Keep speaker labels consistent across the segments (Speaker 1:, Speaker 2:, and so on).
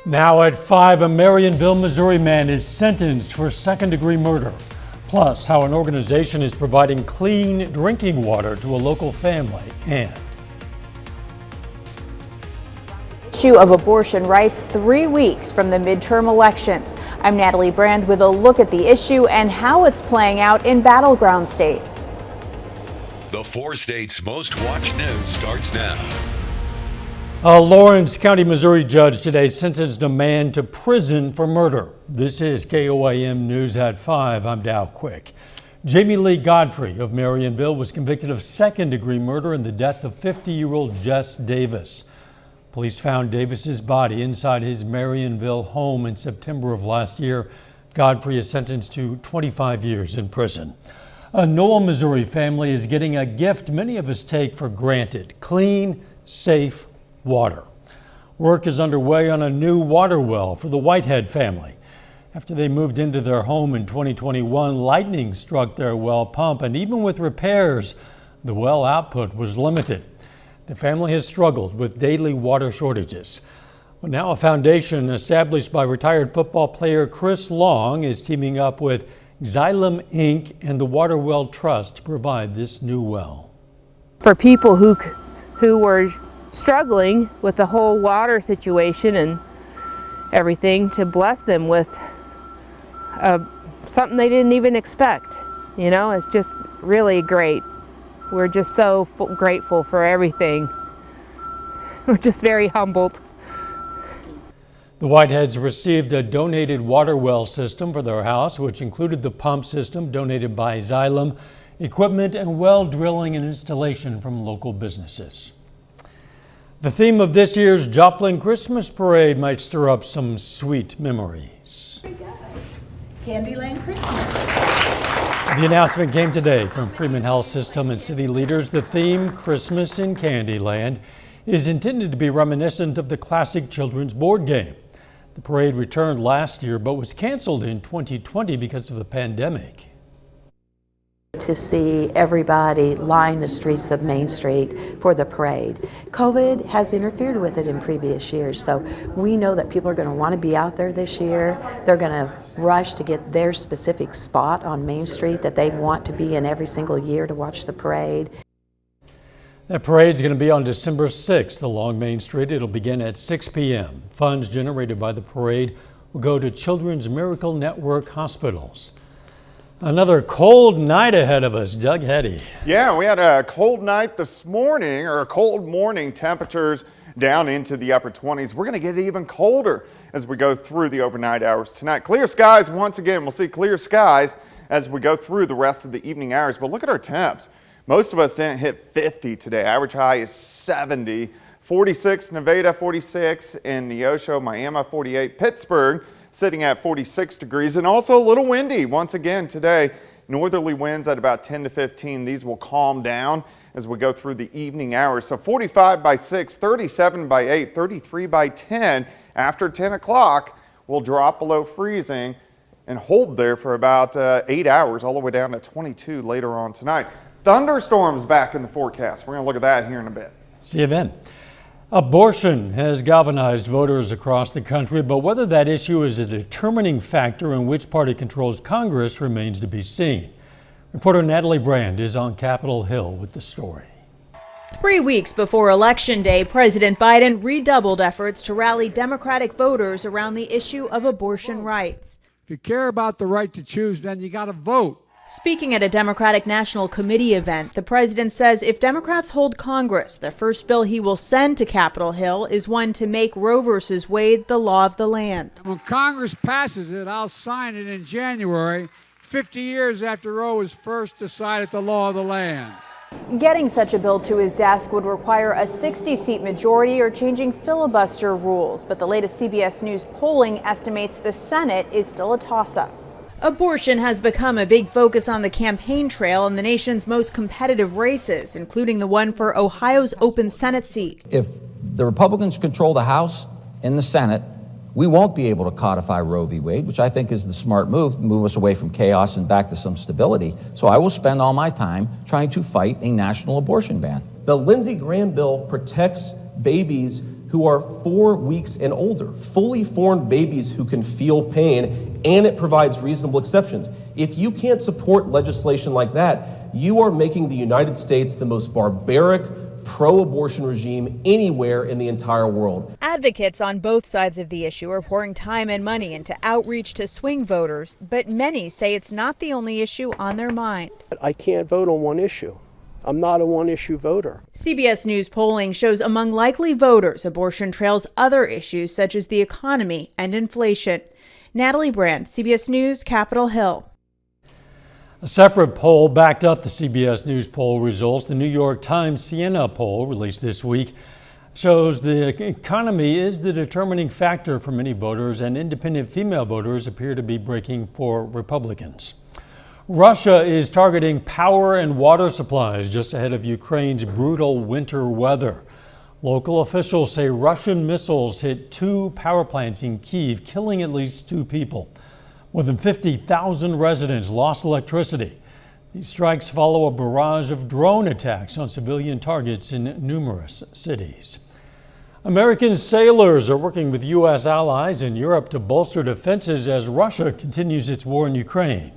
Speaker 1: Now at 5, a Marionville, Missouri man is sentenced for second-degree murder. Plus, how an organization is providing clean drinking water to a local family. And
Speaker 2: issue of abortion rights 3 weeks from the midterm elections. I'm Natalie Brand with a look at the issue and how it's playing out in battleground states.
Speaker 3: The 4 states' most watched news starts now.
Speaker 1: A Lawrence County, Missouri judge today sentenced a man to prison for murder. This is KOAM News at 5. I'm Dow Quick. Jamie Lee Godfrey of Marionville was convicted of second-degree murder in the death of 50-year-old Jess Davis. Police found Davis's body inside his Marionville home in September of last year. Godfrey is sentenced to 25 years in prison. A Noel, Missouri family is getting a gift many of us take for granted: clean, safe water. Work is underway on a new water well for the Whitehead family. After they moved into their home in 2021, lightning struck their well pump, and even with repairs, the well output was limited. The family has struggled with daily water shortages. Well, now a foundation established by retired football player Chris Long is teaming up with Xylem Inc. and the Water Well Trust to provide this new well.
Speaker 4: For people who were struggling with the whole water situation and everything, to bless them with something they didn't even expect. You know, it's just really great. We're just so grateful for everything. We're just very humbled.
Speaker 1: The Whiteheads received a donated water well system for their house, which included the pump system donated by Xylem, equipment and well drilling and installation from local businesses. The theme of this year's Joplin Christmas Parade might stir up some sweet memories.
Speaker 5: Candyland Christmas.
Speaker 1: The announcement came today from Freeman Health System and city leaders. The theme, Christmas in Candyland, is intended to be reminiscent of the classic children's board game. The parade returned last year but was canceled in 2020 because of the pandemic.
Speaker 6: To see everybody line the streets of Main Street for the parade. COVID has interfered with it in previous years, so we know that people are going to want to be out there this year. They're going to rush to get their specific spot on Main Street that they want to be in every single year to watch the parade.
Speaker 1: That parade is going to be on December 6th along Main Street. It'll begin at 6 p.m. Funds generated by the parade will go to Children's Miracle Network hospitals. Another cold night ahead of us. Doug Heddy.
Speaker 7: Yeah, we had a cold night this morning, or a cold morning. Temperatures down into the upper 20s. We're going to get even colder as we go through the overnight hours tonight. Clear skies once again. We'll see clear skies as we go through the rest of the evening hours. But look at our temps. Most of us didn't hit 50 today. Average high is 70. 46 Nevada, 46 in Neosho, Miami 48, Pittsburgh sitting at 46 degrees, and also a little windy once again today. Northerly winds at about 10 to 15. These will calm down as we go through the evening hours. So 45 by 6, 37 by 8, 33 by 10. After 10 o'clock, we'll drop below freezing and hold there for about 8 hours, all the way down to 22 later on tonight. Thunderstorms back in the forecast. We're going to look at that here in a bit.
Speaker 1: See you then. Abortion has galvanized voters across the country, but whether that issue is a determining factor in which party controls Congress remains to be seen. Reporter Natalie Brand is on Capitol Hill with the story.
Speaker 2: 3 weeks before Election Day, President Biden redoubled efforts to rally Democratic voters around the issue of abortion rights.
Speaker 8: If you care about the right to choose, then you got to vote.
Speaker 2: Speaking at a Democratic National Committee event, the president says if Democrats hold Congress, the first bill he will send to Capitol Hill is one to make Roe v. Wade the law of the land.
Speaker 8: When Congress passes it, I'll sign it in January, 50 years after Roe was first decided the law of the land.
Speaker 2: Getting such a bill to his desk would require a 60-seat majority or changing filibuster rules, but the latest CBS News polling estimates the Senate is still a toss-up. Abortion has become a big focus on the campaign trail in the nation's most competitive races, including the one for Ohio's open Senate seat.
Speaker 9: If the Republicans control the House and the Senate, we won't be able to codify Roe v. Wade, which I think is the smart move us away from chaos and back to some stability. So I will spend all my time trying to fight a national abortion ban.
Speaker 10: The Lindsey Graham bill protects babies who who are 4 weeks and older, fully formed babies who can feel pain, and it provides reasonable exceptions. If you can't support legislation like that, you are making the United States the most barbaric, pro-abortion regime anywhere in the entire world.
Speaker 2: Advocates on both sides of the issue are pouring time and money into outreach to swing voters, but many say it's not the only issue on their mind.
Speaker 11: I can't vote on one issue. I'm not a one-issue voter.
Speaker 2: CBS News Polling shows among likely voters, abortion trails other issues such as the economy and inflation. Natalie Brand, CBS News, Capitol Hill.
Speaker 1: A separate poll backed up the CBS News poll results. The New York Times Siena poll, released this week, shows the economy is the determining factor for many voters, and independent female voters appear to be breaking for Republicans. Russia is targeting power and water supplies just ahead of Ukraine's brutal winter weather. Local officials say Russian missiles hit 2 power plants in Kyiv, killing at least 2 people. More than 50,000 residents lost electricity. These strikes follow a barrage of drone attacks on civilian targets in numerous cities. American sailors are working with U.S. allies in Europe to bolster defenses as Russia continues its war in Ukraine.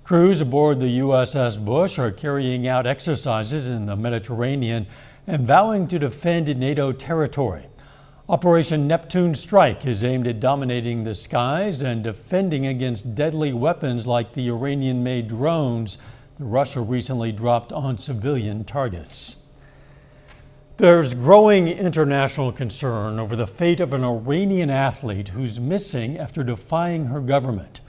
Speaker 1: Crews aboard the USS Bush are carrying out exercises in the Mediterranean and vowing to defend NATO territory. Operation Neptune Strike is aimed at dominating the skies and defending against deadly weapons like the Iranian-made drones that Russia recently dropped on civilian targets. There's growing international concern over the fate of an Iranian athlete who's missing after defying her government.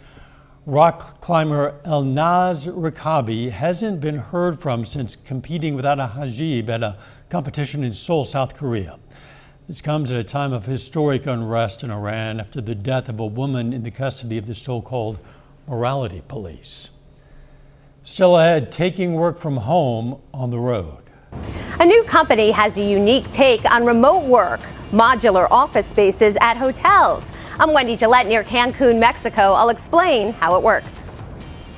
Speaker 1: Rock climber Elnaz Rikabi hasn't been heard from since competing without a hijab at a competition in Seoul, South Korea. This comes at a time of historic unrest in Iran after the death of a woman in the custody of the so-called morality police. Still ahead, taking work from home on the road.
Speaker 12: A new company has a unique take on remote work, modular office spaces at hotels. I'm Wendy Gillette near Cancun, Mexico. I'll explain how it works.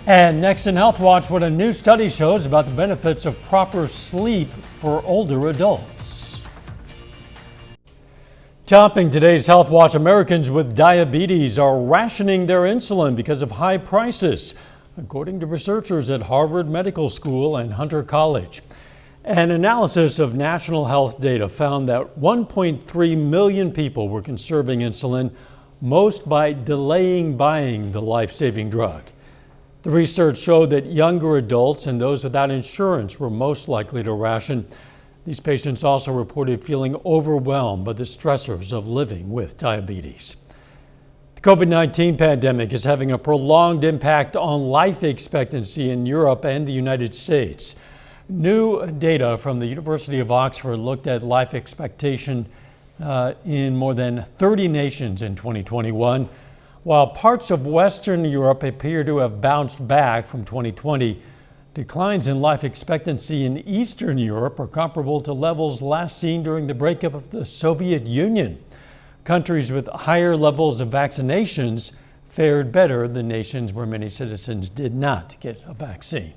Speaker 1: And next in Health Watch, what a new study shows about the benefits of proper sleep for older adults. Topping today's Health Watch, Americans with diabetes are rationing their insulin because of high prices, according to researchers at Harvard Medical School and Hunter College. An analysis of national health data found that 1.3 million people were conserving insulin, most by delaying buying the life-saving drug. The research showed that younger adults and those without insurance were most likely to ration. These patients also reported feeling overwhelmed by the stressors of living with diabetes. The COVID-19 pandemic is having a prolonged impact on life expectancy in Europe and the United States. New data from the University of Oxford looked at life expectation in more than 30 nations in 2021. While parts of Western Europe appear to have bounced back from 2020, declines in life expectancy in Eastern Europe are comparable to levels last seen during the breakup of the Soviet Union. Countries with higher levels of vaccinations fared better than nations where many citizens did not get a vaccine.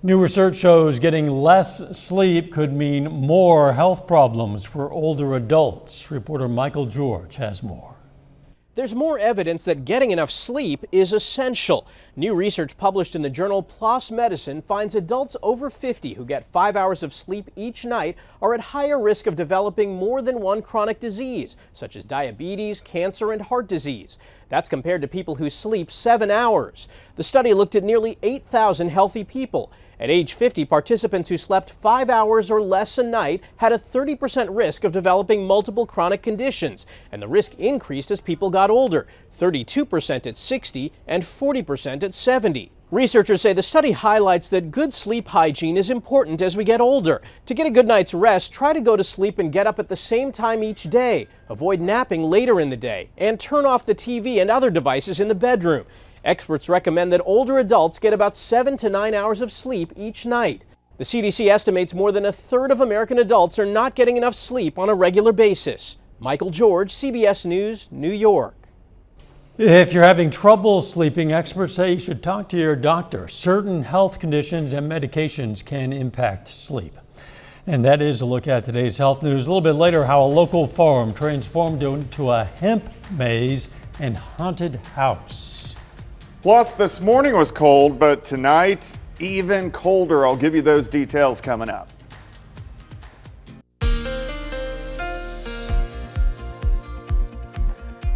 Speaker 1: New research shows getting less sleep could mean more health problems for older adults. Reporter Michael George has more.
Speaker 13: There's more evidence that getting enough sleep is essential. New research published in the journal PLOS Medicine finds adults over 50 who get 5 hours of sleep each night are at higher risk of developing more than one chronic disease, such as diabetes, cancer, and heart disease. That's compared to people who sleep 7 hours. The study looked at nearly 8,000 healthy people. At age 50, participants who slept 5 hours or less a night had a 30% risk of developing multiple chronic conditions, and the risk increased as people got older, 32% at 60 and 40% at 70. Researchers say the study highlights that good sleep hygiene is important as we get older. To get a good night's rest, try to go to sleep and get up at the same time each day. Avoid napping later in the day, and turn off the TV and other devices in the bedroom. Experts recommend that older adults get about 7 to 9 hours of sleep each night. The CDC estimates more than a third of American adults are not getting enough sleep on a regular basis. Michael George, CBS News, New York.
Speaker 1: If you're having trouble sleeping, experts say you should talk to your doctor. Certain health conditions and medications can impact sleep. And that is a look at today's health news. A little bit later, how a local farm transformed into a hemp maze and haunted house.
Speaker 7: Plus, this morning was cold, but tonight, even colder. I'll give you those details coming up.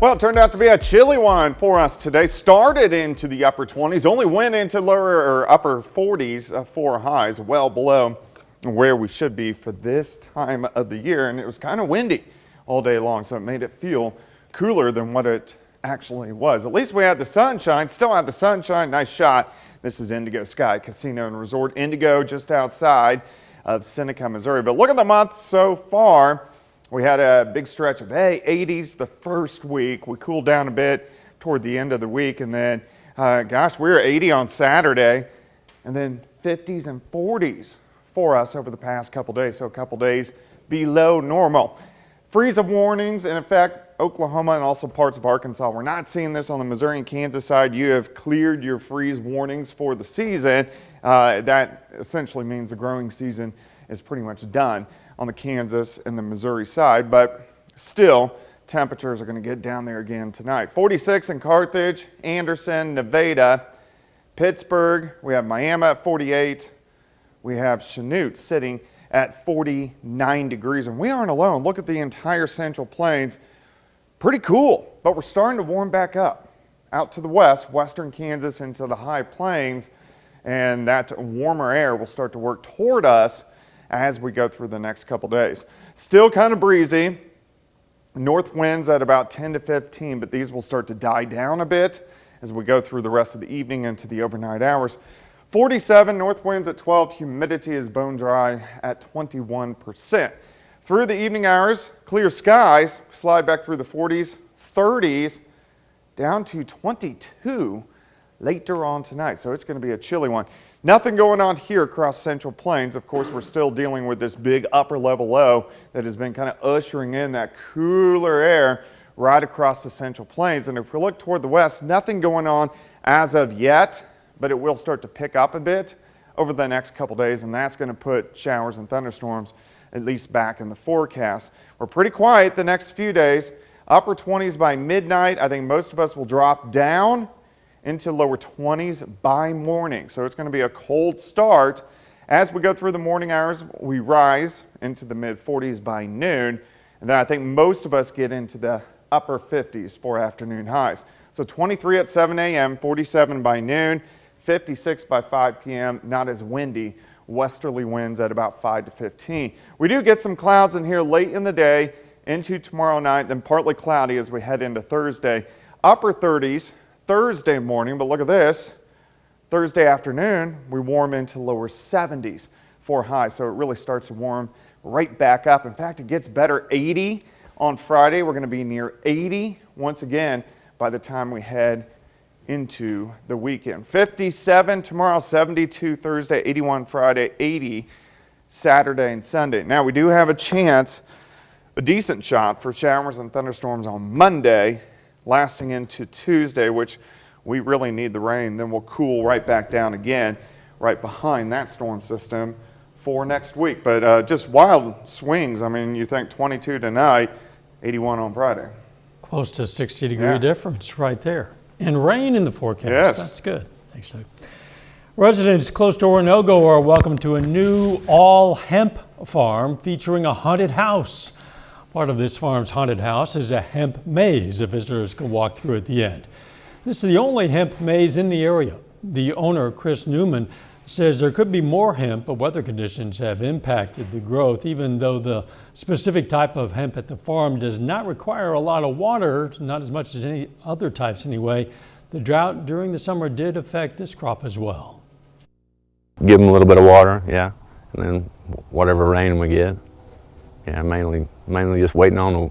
Speaker 7: Well, it turned out to be a chilly one for us today. Started into the upper 20s, only went into lower or upper 40s for highs, well below where we should be for this time of the year. And it was kind of windy all day long, so it made it feel cooler than what it actually was. At least we had the sunshine, still had the sunshine. Nice shot. This is Indigo Sky Casino and Resort Indigo just outside of Seneca, Missouri. But look at the month so far. We had a big stretch of 80s the first week. We cooled down a bit toward the end of the week, and then, gosh, we were 80 on Saturday, and then 50s and 40s for us over the past couple days, so a couple days below normal. Freeze of warnings in effect, Oklahoma and also parts of Arkansas. We're not seeing this on the Missouri and Kansas side. You have cleared your freeze warnings for the season. That essentially means the growing season is pretty much done on the Kansas and the Missouri side, but still temperatures are going to get down there again tonight. 46 in Carthage, Anderson, Nevada, Pittsburgh. We have Miami at 48. We have Chanute sitting at 49 degrees, and we aren't alone. Look at the entire Central Plains. Pretty cool, but we're starting to warm back up out to the west, western Kansas into the high plains, and that warmer air will start to work toward us as we go through the next couple days. Still kind of breezy. North winds at about 10 to 15, but these will start to die down a bit as we go through the rest of the evening into the overnight hours. 47, north winds at 12, humidity is bone dry at 21%. Through the evening hours, clear skies, slide back through the 40s, 30s, down to 22 later on tonight. So it's going to be a chilly one. Nothing going on here across Central Plains. Of course, we're still dealing with this big upper level low that has been kind of ushering in that cooler air right across the Central Plains. And if we look toward the west, nothing going on as of yet, but it will start to pick up a bit over the next couple days, and that's going to put showers and thunderstorms at least back in the forecast. We're pretty quiet the next few days. Upper 20s by midnight. I think most of us will drop down into lower 20s by morning. So it's going to be a cold start. As we go through the morning hours, we rise into the mid 40s by noon. And then I think most of us get into the upper 50s for afternoon highs. So 23 at 7 a.m., 47 by noon, 56 by 5 p.m., not as windy. Westerly winds at about 5 to 15. We do get some clouds in here late in the day into tomorrow night, then partly cloudy as we head into Thursday. Upper 30s Thursday morning, but look at this. Thursday afternoon, we warm into lower 70s for highs, so it really starts to warm right back up. In fact, it gets better. 80 on Friday. We're going to be near 80 once again by the time we head into the weekend. 57 tomorrow, 72 Thursday, 81 Friday, 80 Saturday and Sunday. Now, we do have a chance, a decent shot for showers and thunderstorms on Monday, lasting into Tuesday, which we really need the rain. Then we'll cool right back down again, right behind that storm system for next week. But just wild swings. I mean, you think 22 tonight, 81 on Friday.
Speaker 1: Close to 60-degree difference right there. And rain in the forecast. Yes. That's good. Thanks, Doug. Residents close to Oronogo are welcome to a new all-hemp farm featuring a haunted house. Part of this farm's haunted house is a hemp maze that visitors can walk through at the end. This is the only hemp maze in the area. The owner, Chris Newman, says there could be more hemp, but weather conditions have impacted the growth. Even though the specific type of hemp at the farm does not require a lot of water, not as much as any other types anyway, the drought during the summer did affect this crop as well.
Speaker 14: Give them a little bit of water, yeah, and then whatever rain we get. Yeah, mainly just waiting on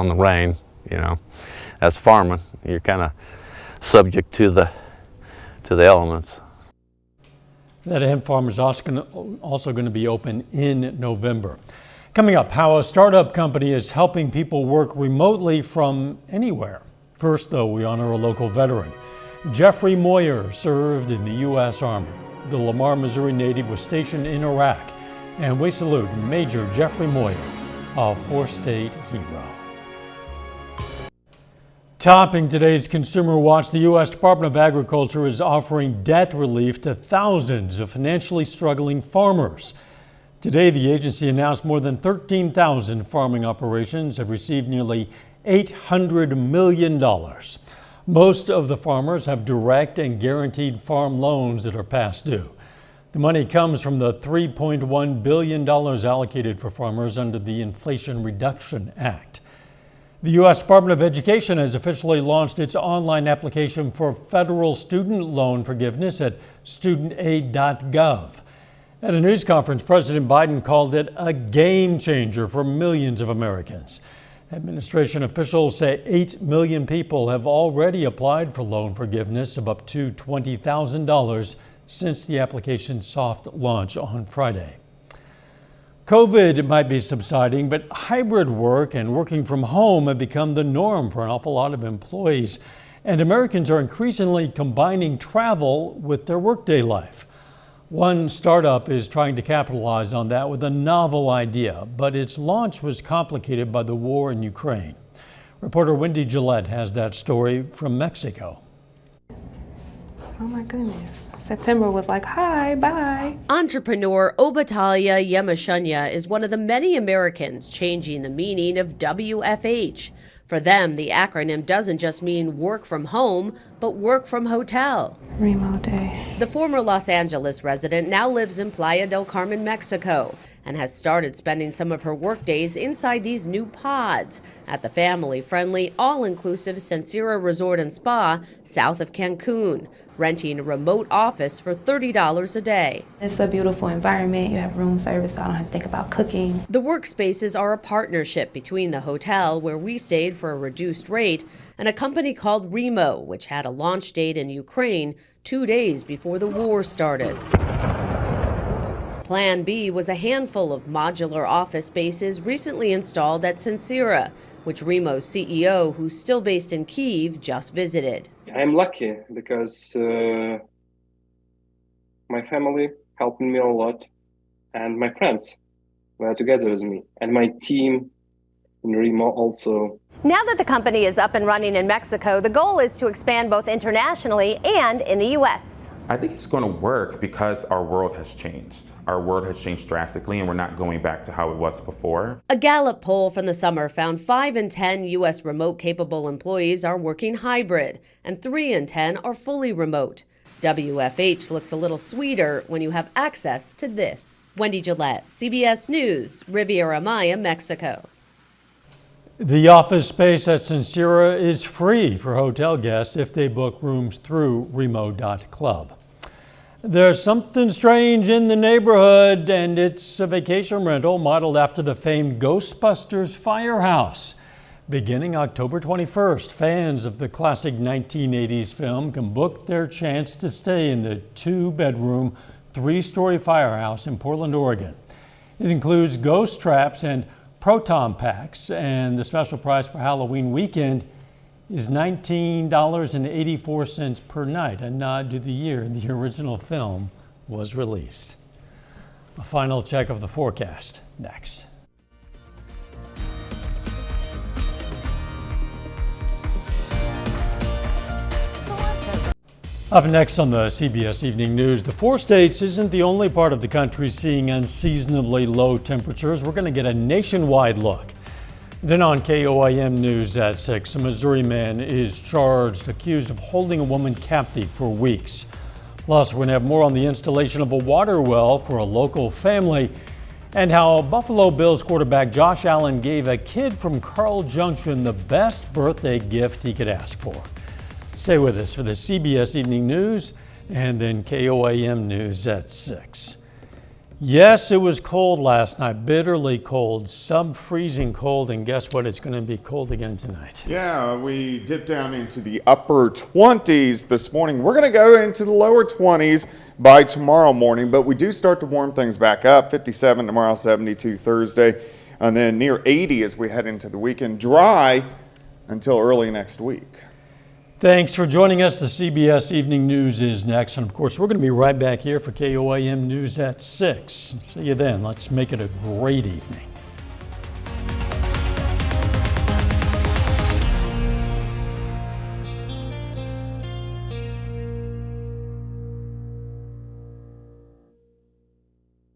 Speaker 14: the rain, you know. As farming, you're kind of subject to the elements.
Speaker 1: That hemp farm is also going to be open in November. Coming up, how a startup company is helping people work remotely from anywhere. First, though, we honor a local veteran. Jeffrey Moyer served in the U.S. Army. The Lamar, Missouri native was stationed in Iraq. And we salute Major Jeffrey Moyer, a four-state hero. Topping today's Consumer Watch, the U.S. Department of Agriculture is offering debt relief to thousands of financially struggling farmers. Today, the agency announced more than 13,000 farming operations have received nearly $800 million. Most of the farmers have direct and guaranteed farm loans that are past due. The money comes from the $3.1 billion allocated for farmers under the Inflation Reduction Act. The U.S. Department of Education has officially launched its online application for federal student loan forgiveness at studentaid.gov. At a news conference, President Biden called it a game changer for millions of Americans. Administration officials say 8 million people have already applied for loan forgiveness of up to $20,000 since the application's soft launch on Friday. COVID might be subsiding, but hybrid work and working from home have become the norm for an awful lot of employees. And Americans are increasingly combining travel with their workday life. One startup is trying to capitalize on that with a novel idea, but its launch was complicated by the war in Ukraine. Reporter Wendy Gillette has that story from Mexico.
Speaker 15: Oh my goodness. September was like, hi, bye.
Speaker 16: Entrepreneur Obatalia Yamashunya is one of the many Americans changing the meaning of WFH. For them, the acronym doesn't just mean work from home, but work from hotel.
Speaker 15: Remo Day.
Speaker 16: The former Los Angeles resident now lives in Playa del Carmen, Mexico, and has started spending some of her work days inside these new pods at the family-friendly, all-inclusive Censera Resort and Spa south of Cancun, renting a remote office for $30 a day.
Speaker 15: It's a beautiful environment. You have room service, so I don't have to think about cooking.
Speaker 16: The workspaces are a partnership between the hotel, where we stayed for a reduced rate, and a company called Remo, which had a launch date in Ukraine 2 days before the war started. Plan B was a handful of modular office spaces recently installed at Censera, which Remo's CEO, who's still based in Kyiv, just visited.
Speaker 17: I'm lucky because my family helped me a lot, and my friends were together with me, and my team in Remo also.
Speaker 12: Now that the company is up and running in Mexico, the goal is to expand both internationally and in the U.S.
Speaker 18: I think it's going to work because our world has changed. Our world has changed drastically, and we're not going back to how it was before.
Speaker 16: A Gallup poll from the summer found 5 in 10 U.S. remote-capable employees are working hybrid, and 3 in 10 are fully remote. WFH looks a little sweeter when you have access to this. Wendy Gillette, CBS News, Riviera Maya, Mexico.
Speaker 1: The office space at Censera is free for hotel guests if they book rooms through remo.club. There's something strange in the neighborhood, and it's a vacation rental modeled after the famed Ghostbusters Firehouse. Beginning October 21st, fans of the classic 1980s film can book their chance to stay in the 2-bedroom, 3-story firehouse in Portland, Oregon. It includes ghost traps and proton packs, and the special price for Halloween weekend is $19.84 per night, a nod to the year the original film was released. A final check of the forecast next. Up next on the CBS Evening News, the 4 states isn't the only part of the country seeing unseasonably low temperatures. We're going to get a nationwide look. Then on KOAM News at 6, a Missouri man is charged, accused of holding a woman captive for weeks. Plus, we're going to have more on the installation of a water well for a local family and how Buffalo Bills quarterback Josh Allen gave a kid from Carl Junction the best birthday gift he could ask for. Stay with us for the CBS Evening News and then KOAM News at 6. Yes, it was cold last night, bitterly cold, sub-freezing cold, and guess what? It's going to be cold again tonight.
Speaker 7: Yeah, we dipped down into the upper 20s this morning. We're going to go into the lower 20s by tomorrow morning, but we do start to warm things back up. 57 tomorrow, 72 Thursday, and then near 80 as we head into the weekend. Dry until early next week.
Speaker 1: Thanks for joining us. The CBS Evening News is next. And of course, we're going to be right back here for KOAM News at 6. See you then. Let's make it a great evening.